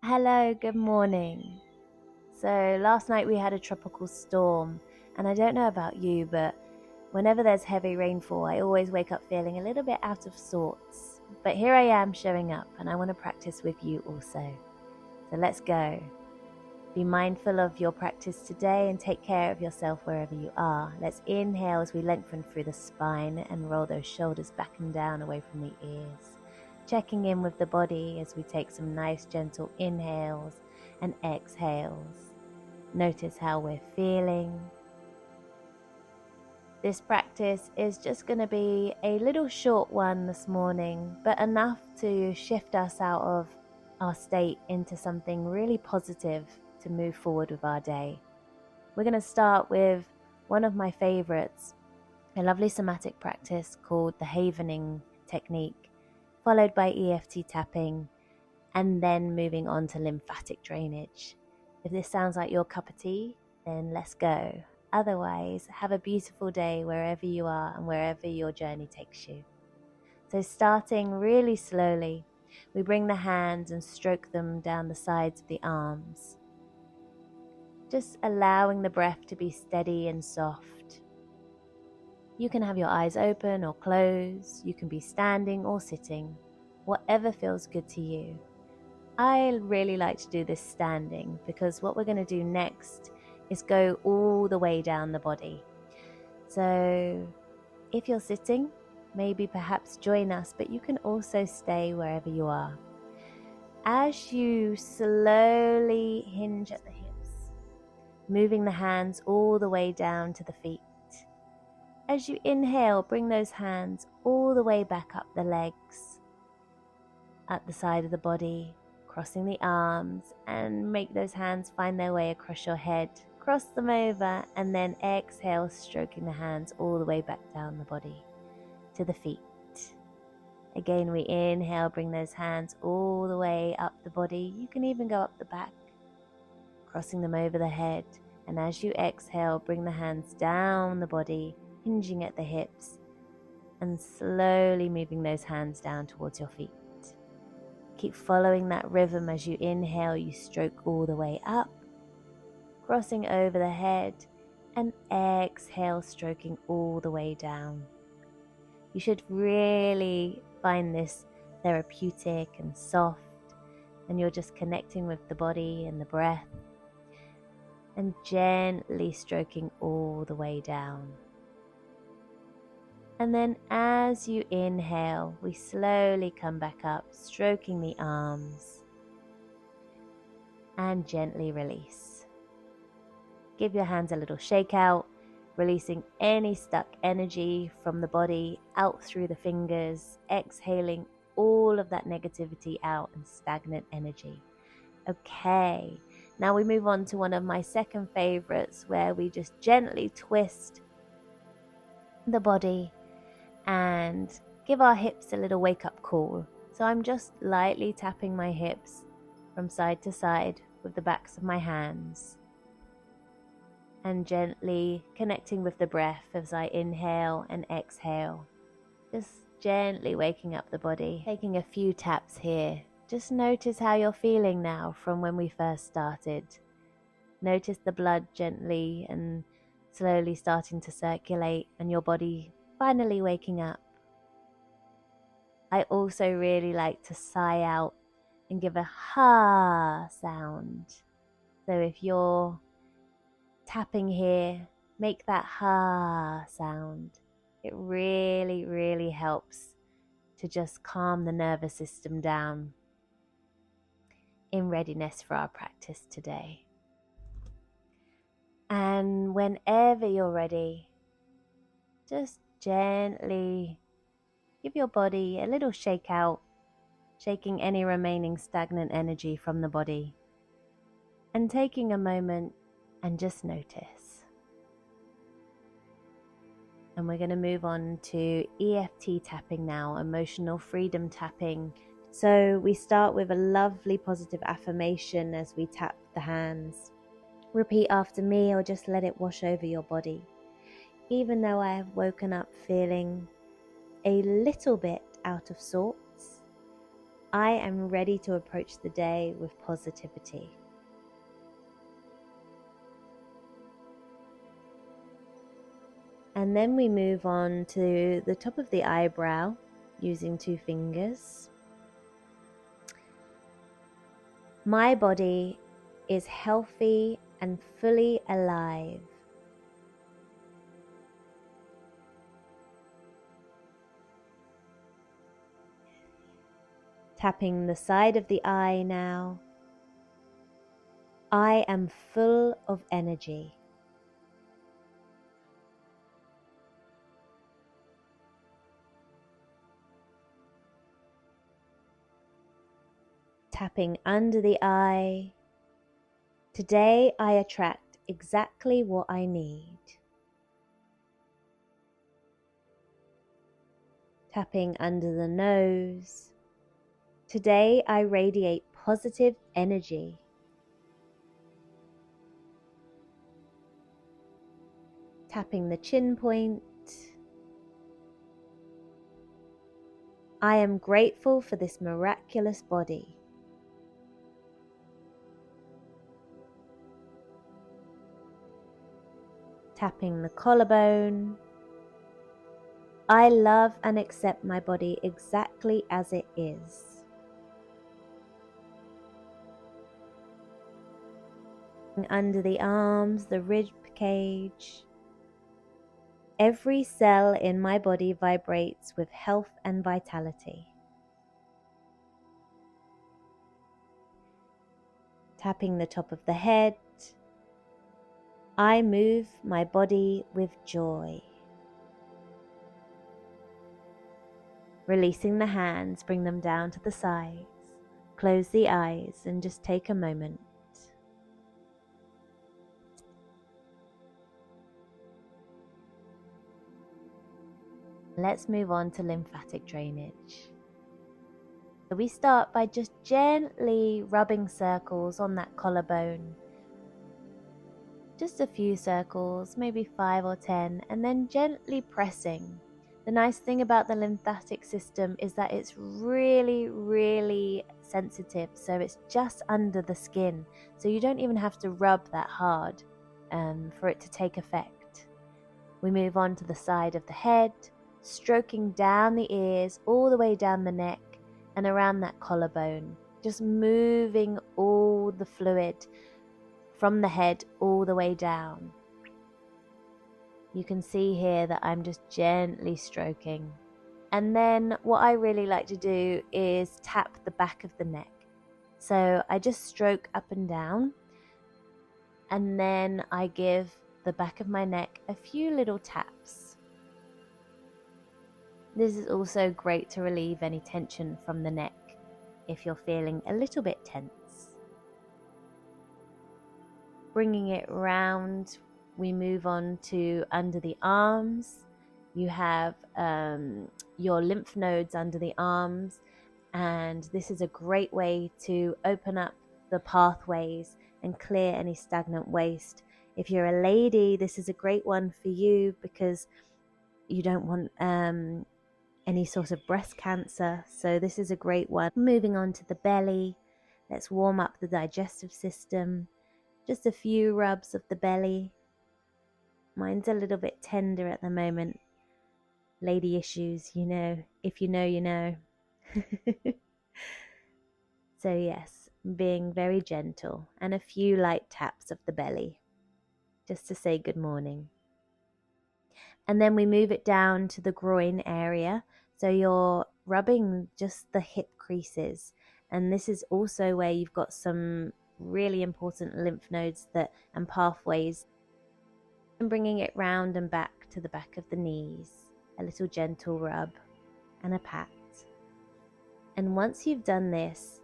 Hello, good morning. So last night we had a tropical storm, and I don't know about you, but whenever there's heavy rainfall, I always wake up feeling a little bit out of sorts. But here I am showing up, and I want to practice with you also. So let's go. Be mindful of your practice today and take care of yourself wherever you are. Let's inhale as we lengthen through the spine and roll those shoulders back and down away from the ears. Checking in with the body as we take some nice gentle inhales and exhales. Notice how we're feeling. This practice is just going to be a little short one this morning, but enough to shift us out of our state into something really positive to move forward with our day. We're going to start with one of my favorites, a lovely somatic practice called the havening technique, followed by EFT tapping, and then moving on to lymphatic drainage. If this sounds like your cup of tea, then let's go. Otherwise, have a beautiful day wherever you are and wherever your journey takes you. So starting really slowly, we bring the hands and stroke them down the sides of the arms, just allowing the breath to be steady and soft. You can have your eyes open or closed, you can be standing or sitting, whatever feels good to you. I really like to do this standing because what we're going to do next is go all the way down the body. So if you're sitting, maybe perhaps join us, but you can also stay wherever you are. As you slowly hinge at the hips, moving the hands all the way down to the feet. As you inhale, bring those hands all the way back up the legs, at the side of the body, crossing the arms, and make those hands find their way across your head. Cross them over, and then exhale, stroking the hands all the way back down the body to the feet. Again, we inhale, bring those hands all the way up the body. You can even go up the back, crossing them over the head. And as you exhale, bring the hands down the body, hinging at the hips, and slowly moving those hands down towards your feet. Keep following that rhythm. As you inhale, you stroke all the way up, crossing over the head, and exhale, stroking all the way down. You should really find this therapeutic and soft, and you're just connecting with the body and the breath, and gently stroking all the way down. And then as you inhale, we slowly come back up, stroking the arms, and gently release. Give your hands a little shake out, releasing any stuck energy from the body out through the fingers, exhaling all of that negativity out and stagnant energy. Okay, now we move on to one of my second favorites, where we just gently twist the body and give our hips a little wake-up call. So I'm just lightly tapping my hips from side to side with the backs of my hands, and gently connecting with the breath as I inhale and exhale. Just gently waking up the body, taking a few taps here. Just notice how you're feeling now from when we first started. Notice the blood gently and slowly starting to circulate, and your body finally waking up. I also really like to sigh out and give a ha sound. So if you're tapping here, make that ha sound. It really, really helps to just calm the nervous system down in readiness for our practice today. And whenever you're ready, just gently give your body a little shake out, shaking any remaining stagnant energy from the body, and taking a moment and just notice. And we're going to move on to EFT tapping now, emotional freedom tapping. So we start with a lovely positive affirmation as we tap the hands. Repeat after me, or just let it wash over your body. Even though I have woken up feeling a little bit out of sorts, I am ready to approach the day with positivity. And then we move on to the top of the eyebrow using 2 fingers. My body is healthy and fully alive. Tapping the side of the eye now. I am full of energy. Tapping under the eye. Today I attract exactly what I need. Tapping under the nose. Today I radiate positive energy. Tapping the chin point. I am grateful for this miraculous body. Tapping the collarbone. I love and accept my body exactly as it is. Under the arms, the rib cage. Every cell in my body vibrates with health and vitality. Tapping the top of the head. I move my body with joy. Releasing the hands, bring them down to the sides. Close the eyes and just take a moment. Let's move on to lymphatic drainage. So we start by just gently rubbing circles on that collarbone. Just a few circles, maybe 5 or 10, and then gently pressing. The nice thing about the lymphatic system is that it's really, really sensitive, so it's just under the skin. So you don't even have to rub that hard for it to take effect. We move on to the side of the head, stroking down the ears, all the way down the neck and around that collarbone. Just moving all the fluid from the head all the way down. You can see here that I'm just gently stroking. And then what I really like to do is tap the back of the neck. So I just stroke up and down, and then I give the back of my neck a few little taps. This is also great to relieve any tension from the neck if you're feeling a little bit tense. Bringing it round, we move on to under the arms. You have your lymph nodes under the arms, and this is a great way to open up the pathways and clear any stagnant waste. If you're a lady, this is a great one for you because you don't want any sort of breast cancer, so this is a great one. Moving on to the belly, let's warm up the digestive system. Just a few rubs of the belly. Mine's a little bit tender at the moment. Lady issues, you know. If you know, you know. So yes, being very gentle and a few light taps of the belly just to say good morning. And then we move it down to the groin area. So you're rubbing just the hip creases. And this is also where you've got some really important lymph nodes and pathways. And bringing it round and back to the back of the knees. A little gentle rub and a pat. And once you've done this,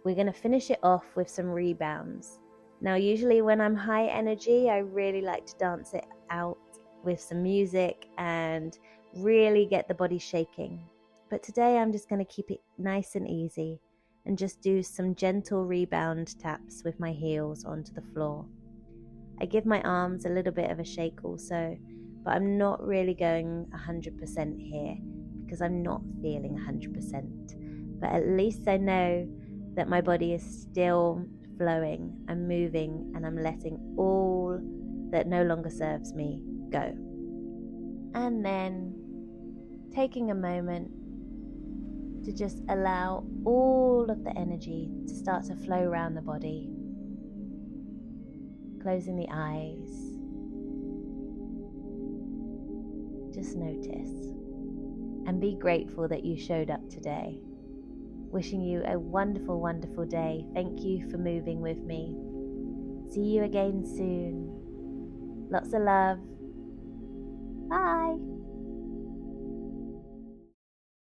we're going to finish it off with some rebounds. Now, usually when I'm high energy, I really like to dance it out with some music and really get the body shaking. But today I'm just going to keep it nice and easy and just do some gentle rebound taps with my heels onto the floor. I give my arms a little bit of a shake also, but I'm not really going 100% here because I'm not feeling 100%. but at least I know that my body is still flowing and moving, and I'm letting all that no longer serves me go. And then taking a moment to just allow all of the energy to start to flow around the body, closing the eyes. Just notice and be grateful that you showed up today. Wishing you a wonderful, wonderful day. Thank you for moving with me. See you again soon. Lots of love. Bye.